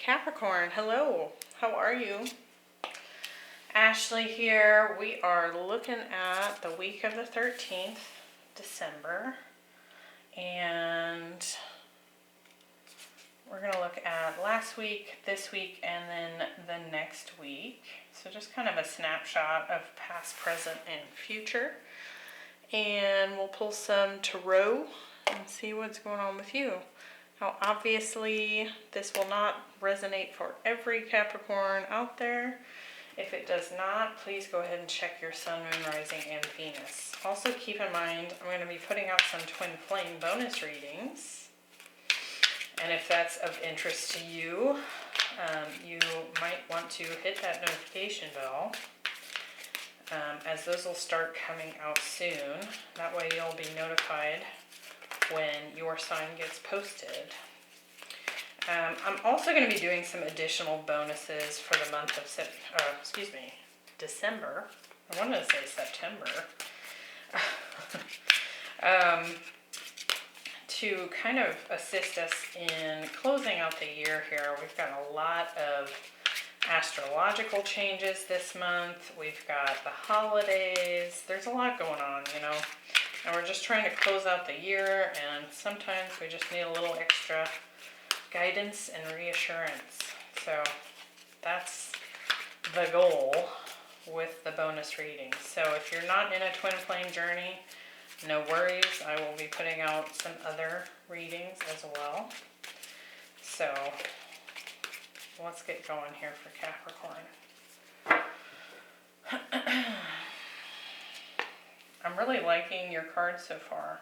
Capricorn, hello, how are you? Ashley here. We are looking at the week of the 13th, December, and we're going to look at last week, this week, and then the next week. So just kind of a snapshot of past, present, and future. And we'll pull some tarot and see what's going on with you. Now, obviously, this will not resonate for every Capricorn out there. If it does not, please go ahead and check your Sun, Moon, Rising, and Venus. Also, keep in mind, I'm going to be putting out some twin flame bonus readings. And if that's of interest to you, you might want to hit that notification bell, as those will start coming out soon. That way you'll be notified when your sign gets posted. I'm also going to be doing some additional bonuses for the month of December. I wanted to say September. To kind of assist us in closing out the year here. We've got a lot of astrological changes this month. We've got the holidays. There's a lot going on, you know. And we're just trying to close out the year, and sometimes we just need a little extra guidance and reassurance. So that's the goal with the bonus reading. So if you're not in a twin flame journey, no worries. I will be putting out some other readings as well. So let's get going here for Capricorn. I'm really liking your cards so far.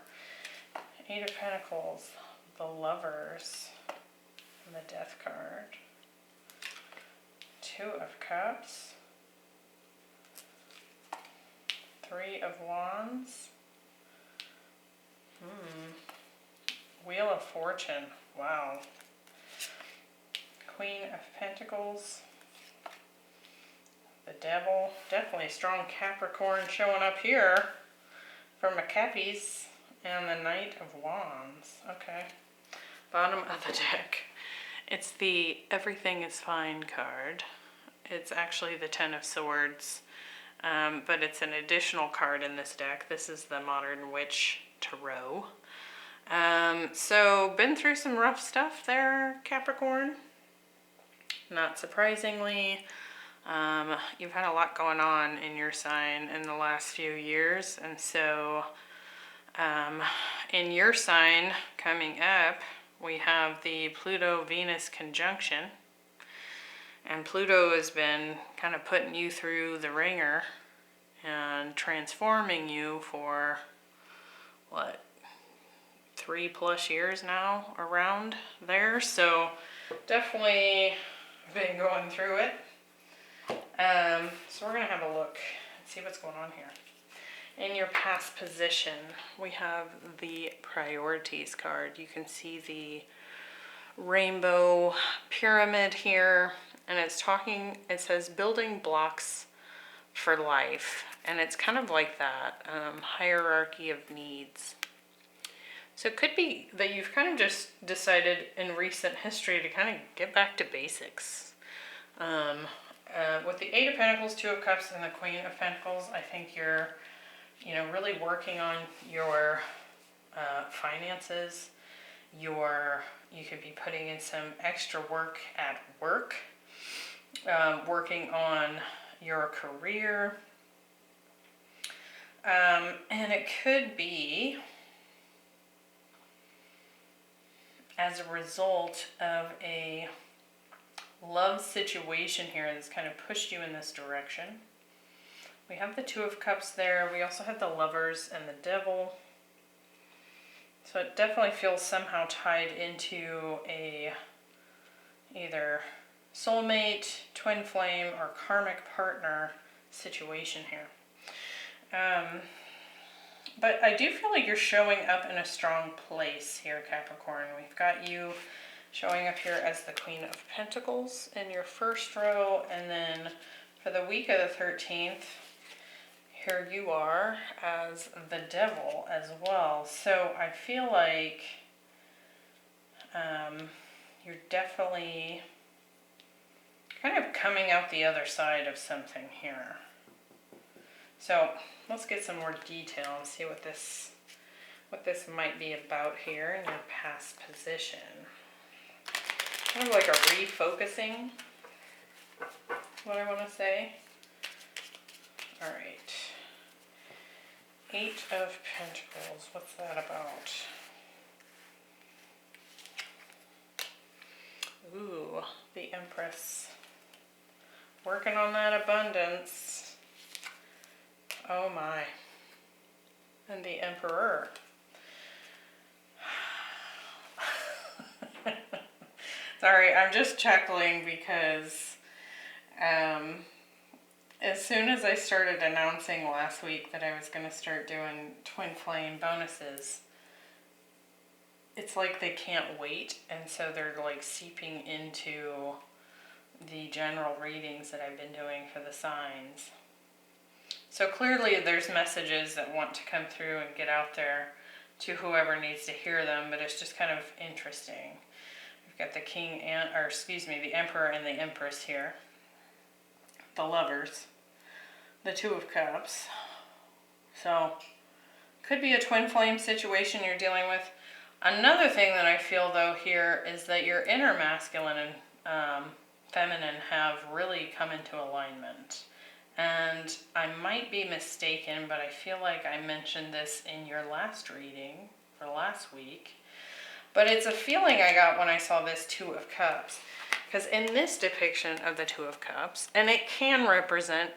8 of Pentacles, the Lovers, and the Death card. 2 of Cups, 3 of Wands, Wheel of Fortune, wow. Queen of Pentacles, the Devil, definitely strong Capricorn showing up here for my Cappies, and the Knight of Wands. Okay, bottom of the deck. It's the Everything is Fine card. It's actually the 10 of Swords, but it's an additional card in this deck. This is the Modern Witch Tarot. So been through some rough stuff there, Capricorn. Not surprisingly. You've had a lot going on in your sign in the last few years, and so in your sign coming up, we have the Pluto-Venus conjunction, and Pluto has been kind of putting you through the ringer and transforming you for, what, 3+ years now, around there. So definitely been going through it. So we're going to have a look and see what's going on here. In your past position, we have the Priorities card. You can see the rainbow pyramid here, and it says building blocks for life, and it's kind of like that hierarchy of needs. So it could be that you've kind of just decided in recent history to kind of get back to basics. With the 8 of Pentacles, 2 of Cups, and the Queen of Pentacles, I think you're, really working on your finances. You could be putting in some extra work at work, working on your career, and it could be as a result of a love situation here that's kind of pushed you in this direction. We have the 2 of Cups there. We also have the Lovers and the Devil. So it definitely feels somehow tied into a either soulmate, twin flame, or karmic partner situation here. But I do feel like you're showing up in a strong place here, Capricorn. We've got you showing up here as the Queen of Pentacles in your first row, and then for the week of the 13th, here you are as the Devil as well. So I feel like you're definitely kind of coming out the other side of something here. So let's get some more detail and see what this might be about here in your past position. Kind of like a refocusing, what I want to say. All right. 8 of Pentacles, what's that about? Ooh, the Empress. Working on that abundance. Oh my. And the Emperor. Sorry, I'm just chuckling because as soon as I started announcing last week that I was going to start doing twin flame bonuses, it's like they can't wait, and so they're like seeping into the general readings that I've been doing for the signs. So clearly there's messages that want to come through and get out there to whoever needs to hear them, but it's just kind of interesting. We've got the the Emperor and the Empress here. The Lovers. The Two of Cups. So, could be a twin flame situation you're dealing with. Another thing that I feel though here is that your inner masculine and feminine have really come into alignment. And I might be mistaken, but I feel like I mentioned this in your last reading for last week. But it's a feeling I got when I saw this Two of Cups. Because in this depiction of the Two of Cups, and it can represent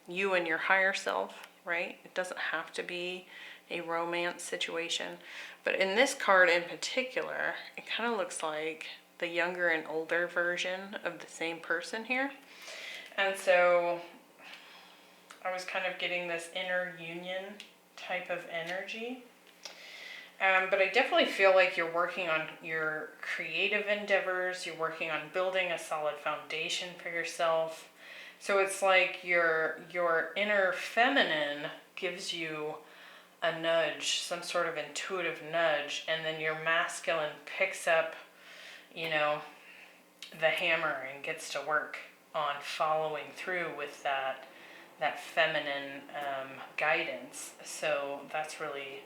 you and your higher self, right? It doesn't have to be a romance situation. But in this card in particular, it kind of looks like the younger and older version of the same person here. And so I was kind of getting this inner union type of energy. But I definitely feel like you're working on your creative endeavors. You're working on building a solid foundation for yourself. So it's like your inner feminine gives you a nudge, some sort of intuitive nudge, and then your masculine picks up, you know, the hammer and gets to work on following through with that feminine guidance. So that's really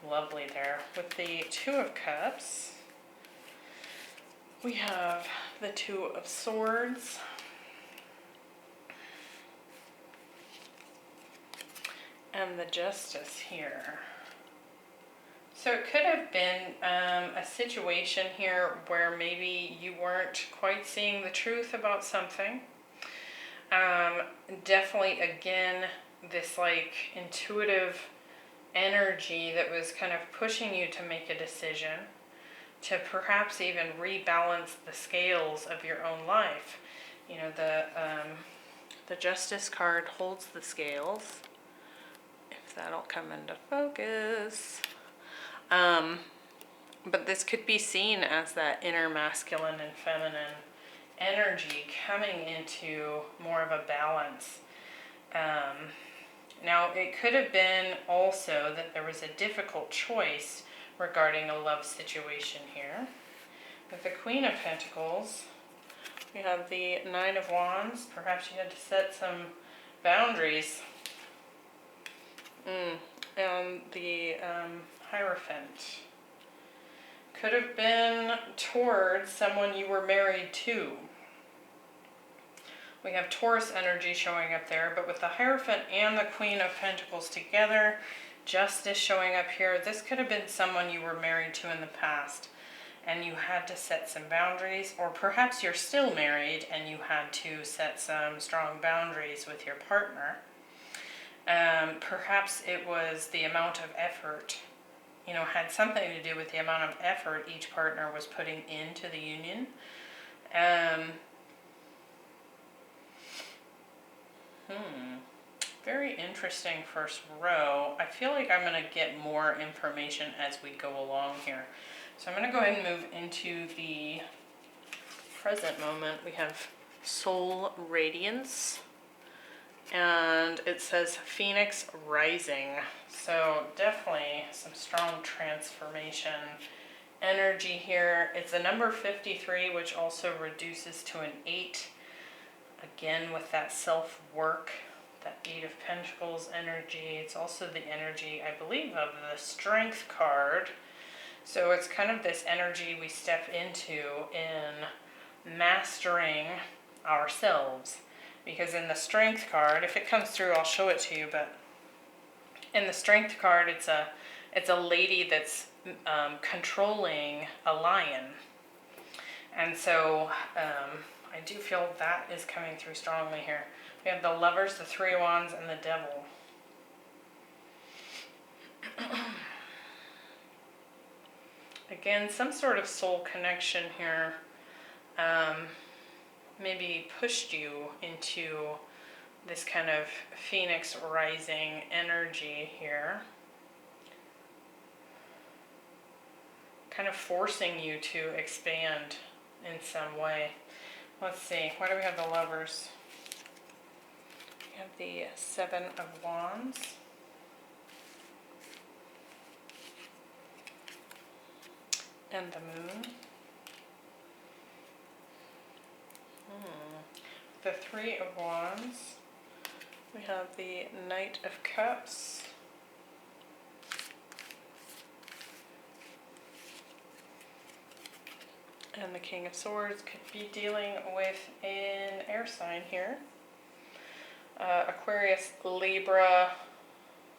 lovely there. With the Two of Cups, we have the Two of Swords. And the Justice here. So it could have been a situation here where maybe you weren't quite seeing the truth about something. Definitely, again, this like intuitive energy that was kind of pushing you to make a decision, to perhaps even rebalance the scales of your own life. You know, the Justice card holds the scales. If that'll come into focus. But this could be seen as that inner masculine and feminine energy coming into more of a balance. Now, it could have been also that there was a difficult choice regarding a love situation here. With the Queen of Pentacles, we have the Nine of Wands. Perhaps you had to set some boundaries. And the Hierophant. Could have been towards someone you were married to. We have Taurus energy showing up there, but with the Hierophant and the Queen of Pentacles together, Justice showing up here, this could have been someone you were married to in the past and you had to set some boundaries, or perhaps you're still married and you had to set some strong boundaries with your partner. Perhaps it was the amount of effort, you know, had something to do with the amount of effort each partner was putting into the union. Very interesting first row. I feel like I'm going to get more information as we go along here. So I'm going to go ahead and move into the present moment. We have Soul Radiance. And it says Phoenix Rising. So definitely some strong transformation energy here. It's a number 53, which also reduces to an 8 Again, with that self-work, that Eight of Pentacles energy. It's also the energy, I believe, of the Strength card. So it's kind of this energy we step into in mastering ourselves. Because in the Strength card, if it comes through, I'll show it to you, but in the Strength card, it's a lady that's controlling a lion. And so I do feel that is coming through strongly here. We have the Lovers, the Three of Wands, and the Devil. Again, some sort of soul connection here maybe pushed you into this kind of phoenix rising energy here. Kind of forcing you to expand in some way. Let's see, why do we have the Lovers? We have the Seven of Wands. And the Moon. The Three of Wands. We have the Knight of Cups. And the King of Swords. Could be dealing with an air sign here. Aquarius, Libra.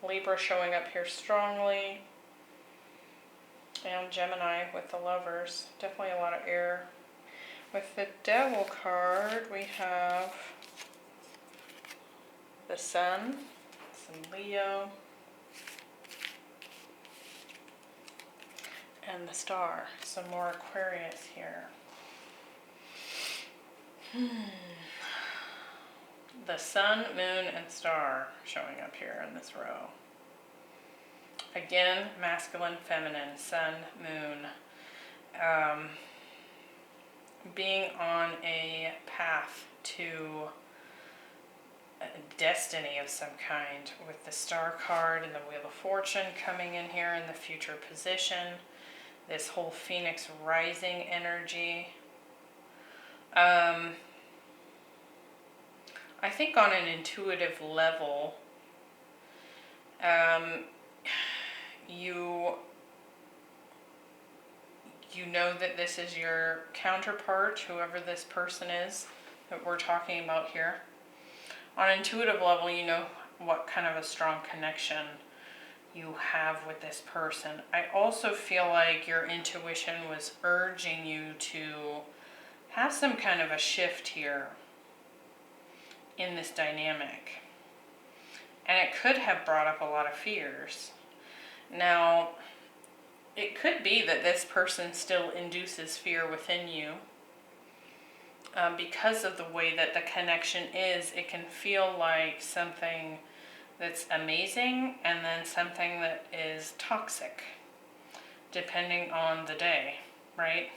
Libra showing up here strongly. And Gemini with the Lovers. Definitely a lot of air. With the Devil card, we have the Sun, some Leo, and the Star. Some more Aquarius here. The Sun, Moon, and Star showing up here in this row. Again, masculine, feminine, Sun, Moon. Being on a path to a destiny of some kind, with the Star card and the Wheel of Fortune coming in here in the future position. This whole Phoenix rising energy. I think on an intuitive level, you know that this is your counterpart, whoever this person is that we're talking about here. On an intuitive level, you know what kind of a strong connection you have with this person. I also feel like your intuition was urging you to have some kind of a shift here in this dynamic. And it could have brought up a lot of fears. Now, it could be that this person still induces fear within you. Because of the way that the connection is, it can feel like something that's amazing and then something that is toxic, depending on the day, right?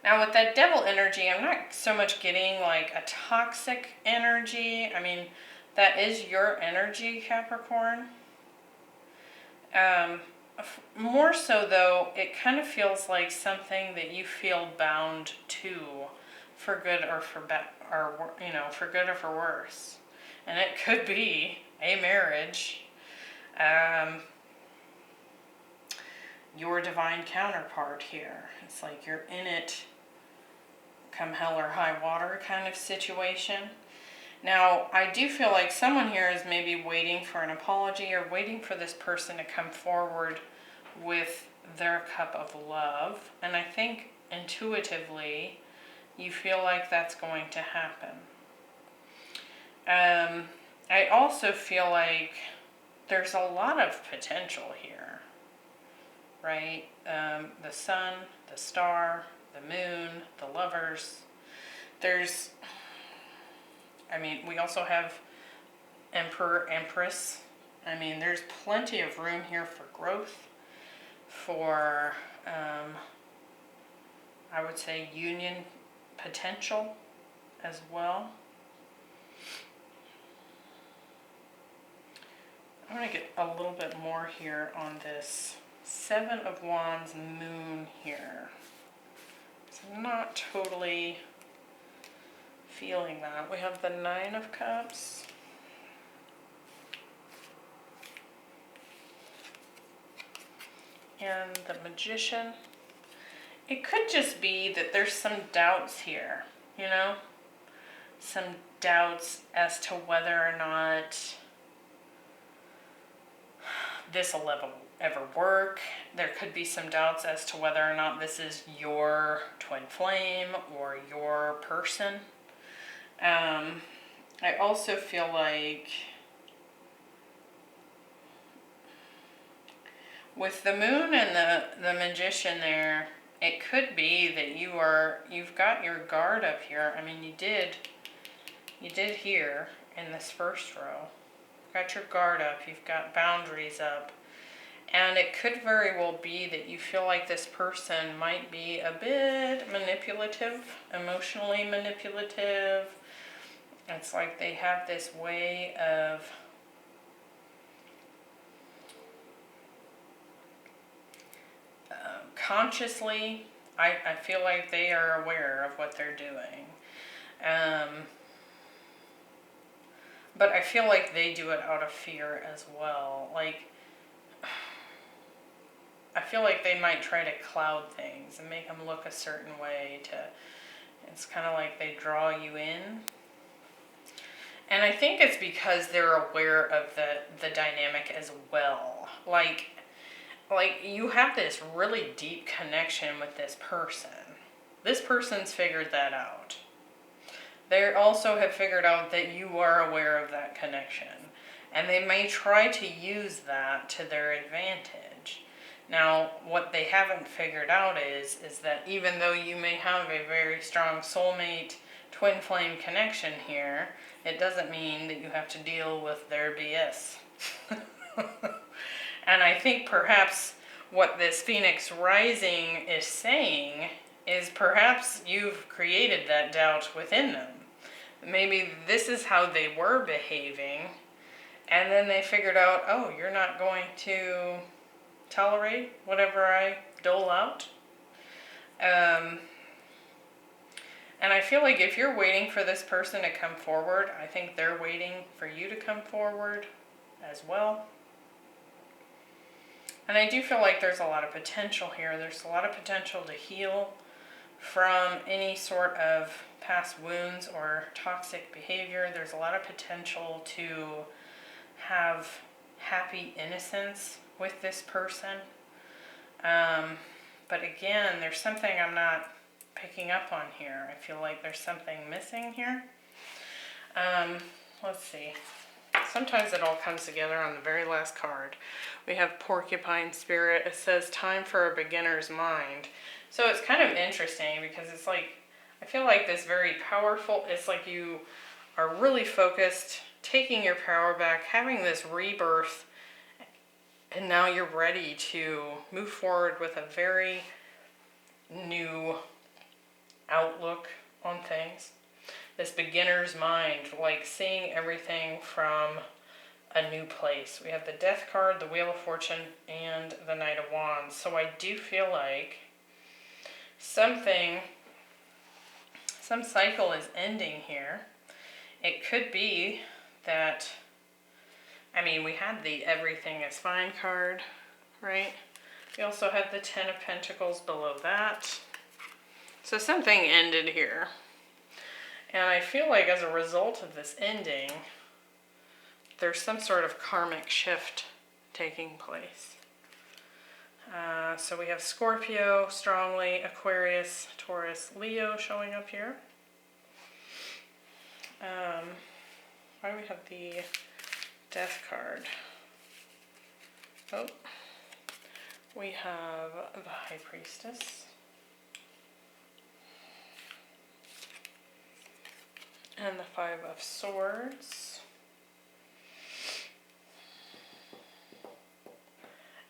Now with that Devil energy, I'm not so much getting like a toxic energy. I mean, that is your energy, Capricorn. More so though, it kind of feels like something that you feel bound to, for good or for for good or for worse. And it could be a marriage, your divine counterpart here. It's like you're in it, come hell or high water kind of situation. Now, I do feel like someone here is maybe waiting for an apology or waiting for this person to come forward with their cup of love. And I think intuitively you feel like that's going to happen. I also feel like there's a lot of potential here, right? The Sun, the Star, the Moon, the Lovers. We also have Emperor, Empress. I mean, there's plenty of room here for growth, for, I would say, union potential as well. I'm going to get a little bit more here on this Seven of Wands Moon here. So I'm not totally feeling that. We have the Nine of Cups. And the Magician. It could just be that there's some doubts here, you know? Some doubts as to whether or not this will ever work. There could be some doubts as to whether or not this is your twin flame or your person. I also feel like with the Moon and the Magician there, it could be that you've got your guard up here. I mean, you did here in this first row. Got your guard up, you've got boundaries up. And it could very well be that you feel like this person might be a bit manipulative, emotionally manipulative. It's like they have this way of consciously, I feel like they are aware of what they're doing. But I feel like they do it out of fear as well. Like, I feel like they might try to cloud things and make them look a certain way it's kind of like they draw you in. And I think it's because they're aware of the dynamic as well. Like you have this really deep connection with this person. This person's figured that out. They also have figured out that you are aware of that connection. And they may try to use that to their advantage. Now, what they haven't figured out is that even though you may have a very strong soulmate, twin flame connection here, it doesn't mean that you have to deal with their BS. And I think perhaps what this Phoenix Rising is saying is perhaps you've created that doubt within them. Maybe this is how they were behaving, and then they figured out, oh, you're not going to tolerate whatever I dole out. And I feel like if you're waiting for this person to come forward, I think they're waiting for you to come forward as well. And I do feel like there's a lot of potential here. There's a lot of potential to heal from any sort of past wounds or toxic behavior. There's a lot of potential to have happy innocence with this person. But again, there's something I'm not picking up on here. I feel like there's something missing here. Let's see. Sometimes it all comes together on the very last card. We have Porcupine Spirit. It says, time for a beginner's mind. So it's kind of interesting because it's like, I feel like this very powerful, it's like you are really focused, taking your power back, having this rebirth, and now you're ready to move forward with a very new outlook on things. This beginner's mind, like seeing everything from a new place. We have the Death card, the Wheel of Fortune, and the Knight of Wands. So I do feel like some cycle is ending here. It could be that, I mean, we had the Everything is Fine card, right? We also have the Ten of Pentacles below that. So something ended here. And I feel like as a result of this ending, there's some sort of karmic shift taking place. So we have Scorpio strongly, Aquarius, Taurus, Leo showing up here. Why do we have the Death card? Oh, we have the High Priestess. And the Five of Swords.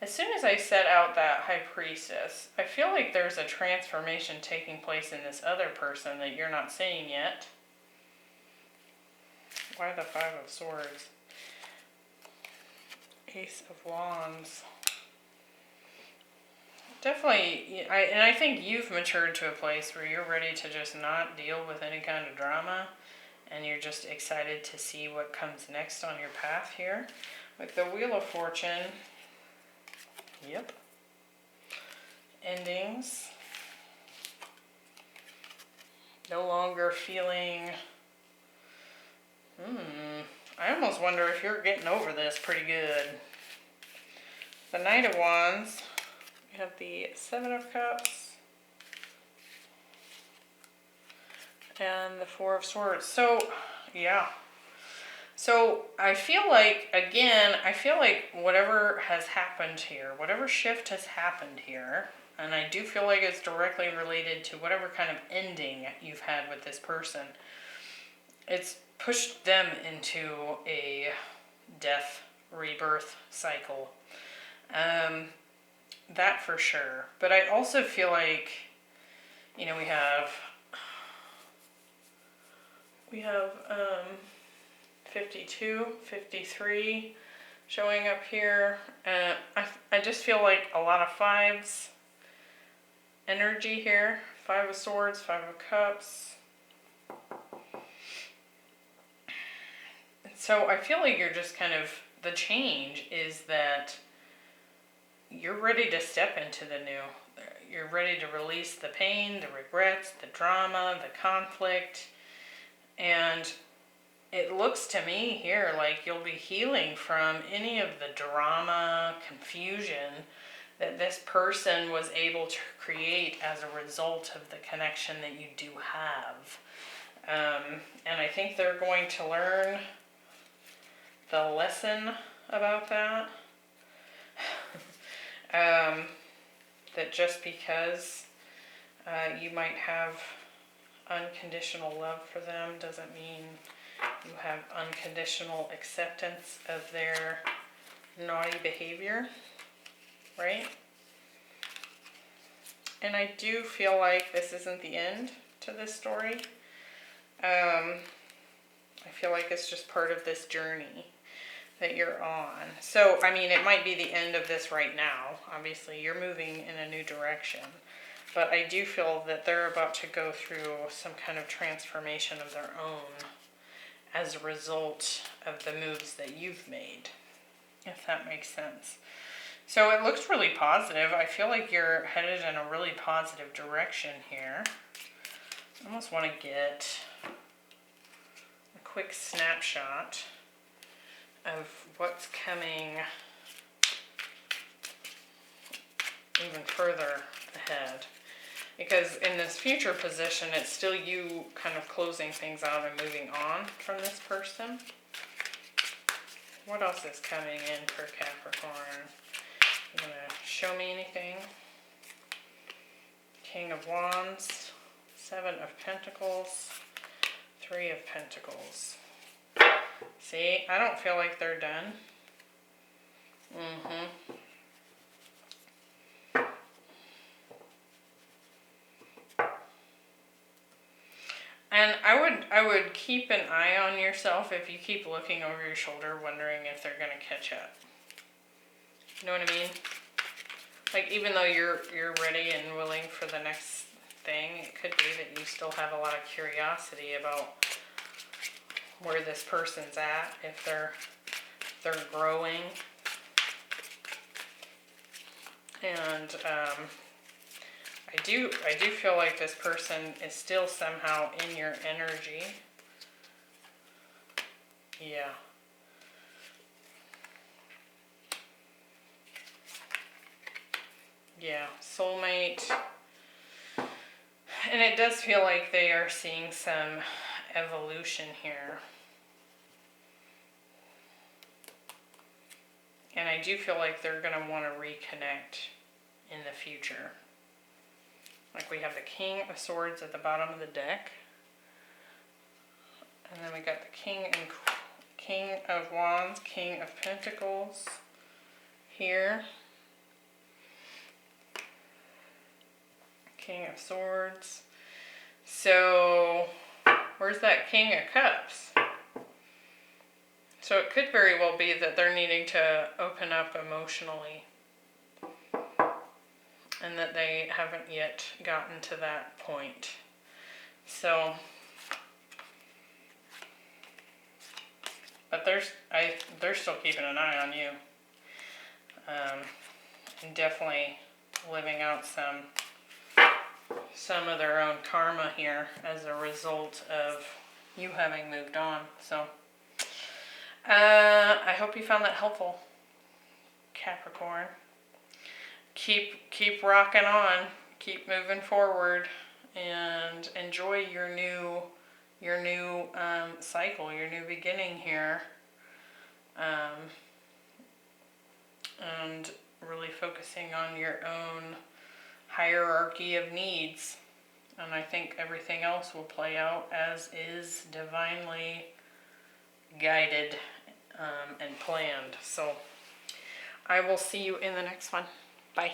As soon as I set out that High Priestess, I feel like there's a transformation taking place in this other person that you're not seeing yet. Why the Five of Swords? Ace of Wands. Definitely, I think you've matured to a place where you're ready to just not deal with any kind of drama, and you're just excited to see what comes next on your path here. With the Wheel of Fortune, yep, endings, no longer feeling, I almost wonder if you're getting over this pretty good. The Knight of Wands, we have the Seven of Cups, and the Four of Swords. So, yeah. So, I feel like, again, whatever has happened here, whatever shift has happened here, and I do feel like it's directly related to whatever kind of ending you've had with this person, it's pushed them into a death, rebirth cycle. That for sure. But I also feel like, you know, we have 52, 53 showing up here. I just feel like a lot of fives energy here. Five of Swords, Five of Cups. So I feel like you're just kind of, the change is that you're ready to step into the new. You're ready to release the pain, the regrets, the drama, the conflict. And it looks to me here like you'll be healing from any of the drama, confusion that this person was able to create as a result of the connection that you do have. And I think they're going to learn the lesson about that. That just because you might have unconditional love for them doesn't mean you have unconditional acceptance of their naughty behavior, right? And I do feel like this isn't the end to this story. I feel like it's just part of this journey that you're on. So, I mean, it might be the end of this right now. Obviously, you're moving in a new direction. But I do feel that they're about to go through some kind of transformation of their own as a result of the moves that you've made, if that makes sense. So it looks really positive. I feel like you're headed in a really positive direction here. I almost want to get a quick snapshot of what's coming even further ahead. Because in this future position, it's still you kind of closing things out and moving on from this person. What else is coming in for Capricorn? You gonna show me anything? King of Wands, Seven of Pentacles, Three of Pentacles. See, I don't feel like they're done. And I would keep an eye on yourself if you keep looking over your shoulder wondering if they're going to catch up. You know what I mean? Like, even though you're ready and willing for the next thing, it could be that you still have a lot of curiosity about where this person's at, if they're growing. And I do feel like this person is still somehow in your energy. Yeah. Yeah, soulmate. And it does feel like they are seeing some evolution here. And I do feel like they're going to want to reconnect in the future. Like we have the King of Swords at the bottom of the deck. And then we got the King of Wands, King of Pentacles here. King of Swords. So, where's that King of Cups? So it could very well be that they're needing to open up emotionally. and that they haven't yet gotten to that point. So, but they're still keeping an eye on you. And definitely living out some of their own karma here as a result of you having moved on. So, I hope you found that helpful, Capricorn. Keep rocking on, keep moving forward, and enjoy your new cycle, your new beginning here, and really focusing on your own hierarchy of needs. And I think everything else will play out as is, divinely guided and planned. So I will see you in the next one. Bye.